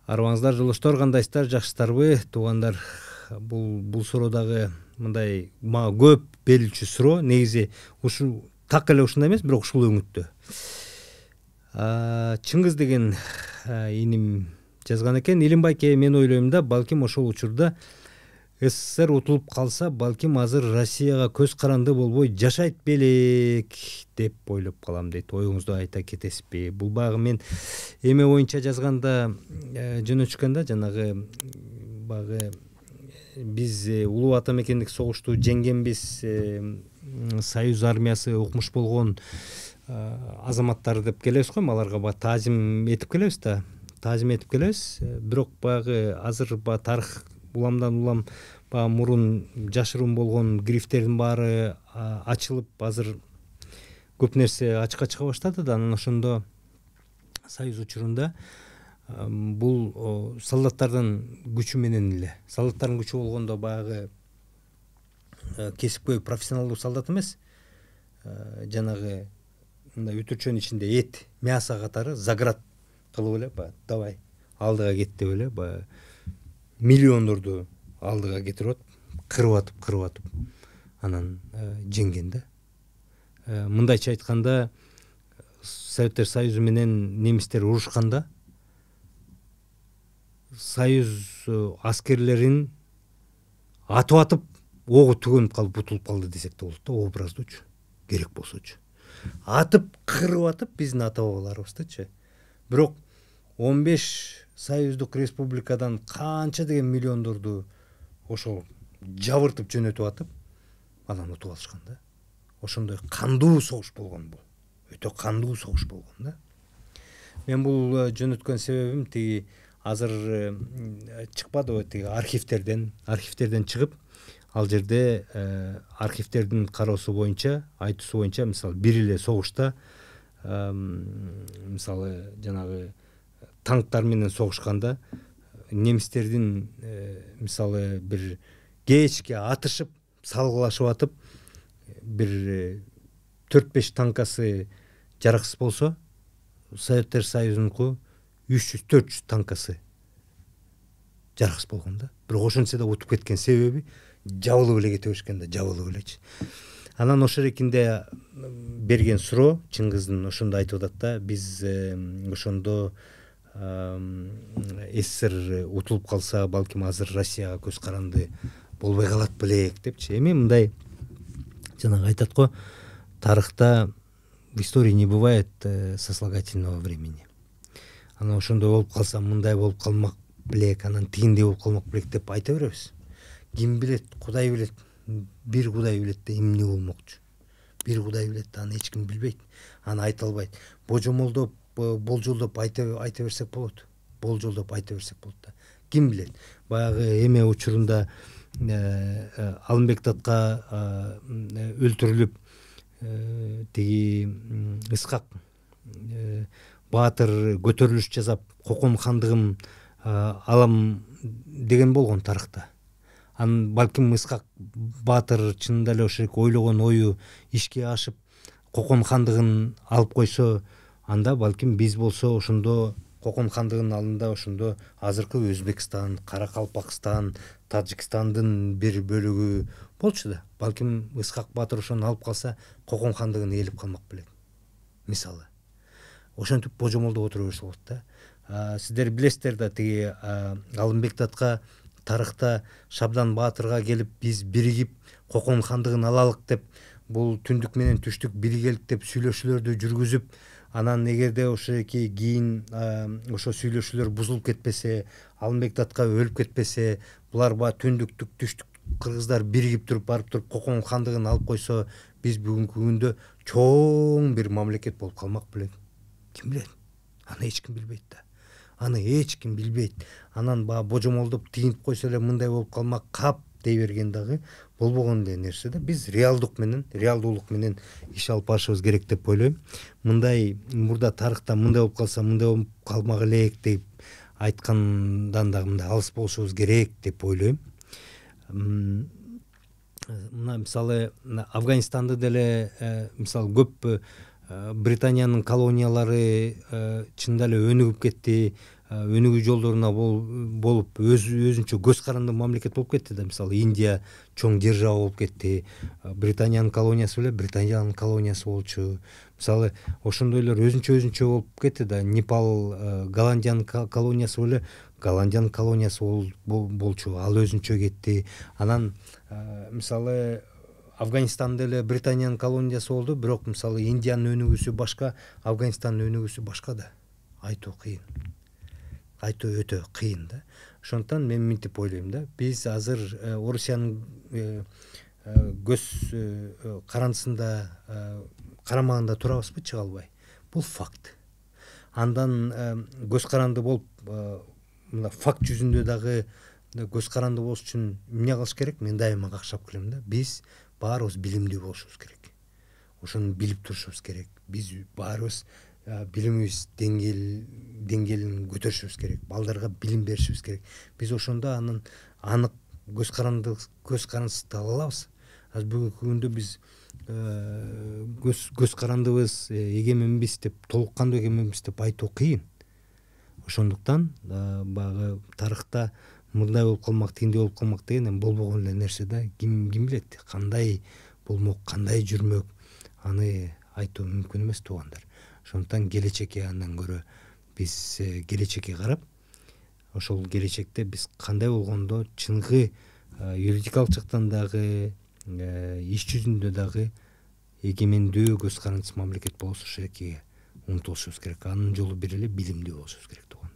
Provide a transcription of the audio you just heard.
Арыбаңыздар жолдоштор, кандайсыздар, жакшысыздарбы? Туугандар, бул суроодагы мындай мага көп берилчү суроо. Негизи ушу так эле ушундай эмес, бирок ушул өңүттө. Чыңгыз деген иним жазган экен. Илимбайке, мен ойлойм да, балким ошол учурда СССР утулуп калса, балким азыр Россияга көз каранды болбой жашайт белек деп ойлоп калам дейт. Оюңузду айта кетесизби? Бул багы мен эме боюнча жазганда жөнөтүшкөндө жанагы багы биз улуу ата мекендик согушту жеңгенбиз, Союз армиясы укмуш болгон азаматтар деп келебиз го, аларга таазим этип келебиз да. Таазим этип келебиз. Бирок багы азыр тарых уламдан улам мурун жашыруун болгон грифтердин баары ачылып, азыр көп нерсе ачыкка чыга баштады да. Анан ошондо Союз учурунда бул солдаттардын күчү менен эле. Солдаттардын күчү болгондо баягы кесипкөй профессионалдуу солдат эмес, жанагы мындай үтүрчөнүн ичинде эт, мясо катары заград кылып эле, давай алдыга кет деп эле, баягы миллиондорду алдыга кетирип кырып атып анан жеңген да. Мындайча айтканда, Советтер Союзу менен немистер урушканда Союз аскерлерин атып огу түгөнүп калып утулуп калды десек да болот да, образдуучу, керек болсочу. Атып кырып атып биздин ата бабаларыбыздычы. Бирок 15 Союздук республикадан канча деген миллиондорду ошол жабыртып жөнөтүп атып, анан утуп алышкан да. Ошондой кандуу согуш болгон бул. Өтө кандуу согуш болгон да. Мен бул жөнөткөн себебим тиги азыр чыкпадыбы, тиги архивтерден чыгып, ал жерде архивтердин кароосу боюнча, айтуусу боюнча, мисалы бир эле согушта мисалы жанагы танктар менен согушканда немистердин мисалы бир кечке атышып, салгылашып атып, бир 4-5 танкасы жараксыз болсо, Советтер Союзунун 300-400 танкасы жараксыз болгон да. Бирок ошентсе да утуп кеткен себеби жабылып эле кете беришкен да, жабылып элечи. Анан ошол эркинде берген суроо Чыңгыздын ошондо айтып атат да, биз ошондо СССР утулуп калса, балким азыр Россияга көз каранды болбой калат белек депчи. Эми мындай жанагы айтат го, тарыхта в истории не бывает сослагательного времени. Анан ошондой болуп калса, мындай болуп калмак белек, анан тигиндей болуп калмак белек деп айта беребиз. Ким билет, Кудай билет. Бир Кудай билет да эмне болмокчу. Бир Кудай билет да, аны эч ким билбейт. Аны айта албайт. Божомолдоп, болжолдоп айта берсек болот. Болжолдоп айта берсек болот да. Ким билет? Баягы эме учурунда Алымбек Татка өлтүрүлүп, тиги Ысқақ баатыр көтөрүлүш жасап, Кокон хандыгын алам деген болгон тарыхта. Анан балким Ысқақ баатыр чынында эле ошо ойлогон ою ишке ашып, Кокон хандыгын алып койсо, анда балким биз болсо ошондо Кокон хандыгынын алдында ошондо азыркы Өзбекстан, Каракалпакстан, Тажикстандын бир бөлүгү болчу да. Балким Ысқақ баатыр ошону алып калса, Кокон хандыгын ээлеп калмак белек. Мисалы. Ошентип божомолдоп отура берсе болот да. Сиздер билесиздер да, тиги Алымбек Татка тарыхта Шабдан баатырга келип, биз биригип Кокон хандыгын алалык деп, бул түндүк менен түштүк биргелик деп сүйлөшүүлөрдү жүргүзүп, анан эгерде ошо кийин ошо сүйлөшүүлөр бузулуп кетпесе, Алымбек Татка өлүп кетпесе, булар түндүктүк түштүк кыргыздар биригип туруп барып туруп Кокон хандыгын алып койсо, биз бүгүнкү күндө чоң бир мамлекет болуп калмак белек. Ким билет? Аны эч ким билбейт да. Аны эч ким билбейт. Анан божомолдоп тигинип койсо эле мындай болуп калмак кап дей берген дагы болбогон эле нерсе да. Биз реалдуулук менен иш алып барышыбыз керек деп ойлойм. Мындай мурда тарыхта мындай болуп калса, мындай болуп калмак элек деп айткандан дагы мындай алыс болушубуз керек деп ойлойм. Мына мисалы Афганистанды деле мисалы көп Британиянын колониялары чында эле өнүгүп кетти. өнүгүү жолдоруна болуп өзүнчө көз каранды мамлекет болуп кетти да. Мисалы Индия чоң держава болуп кетти, Британиянын колониясы беле Британиянын колониясы болчу. Мисалы ошондойлор өзүнчө болуп кетти да. Непал Голландиянын колониясы беле Голландиянын колониясы болчу, ал өзүнчө кетти. Анан мисалы Афганистанда эле Британиянын колониясы болду, бирок мисалы Индиянын өнүгүүсү башка, Афганистандын өнүгүүсү башка да. Айтуу кыйын. Айтуу өтө кыйын да. Ошондуктан мен мынтип ойлойм да. Биз азыр Орусиянын көз карандысында карамагында турабызбы, чыга албай. Бул факт. Андан көз каранды болуп мына факт жүзүндө дагы көз каранды болуш үчүн эмне кылыш керек? Мен дайыма какшап келем да. Биз баарыбыз билимдүү болушубуз керек. Ошону билип турушубуз керек. Биз баарыбыз билимибиз деңгээлин көтөрүшүбүз керек. Балдарга билим беришибиз керек. Биз ошондо анын анык көз карандысты ала алабыз. Азыр бүгүнкү күндө биз көз карандыбыз, эгеменбиз деп, толук кандуу эгеменбиз деп айтуу кыйын. Ошондуктан баягы тарыхта мындай болуп калмак, тигиндей болуп калмак деген эми болбогон эле нерсе да. Ким билет, кандай болмок, кандай жүрмөк, аны айтуу мүмкүн эмес, туугандар. Ошондуктан келечекке андан көрө биз келечекке карап, ошол келечекте биз кандай болгондо чыныгы юридикалык жактан дагы, иш жүзүндө дагы эгемендүү көз карандысыз мамлекет болобуз, ошол экеге умтулушубуз керек. Анын жолу бир эле билимдүү болушубуз керек, тууган.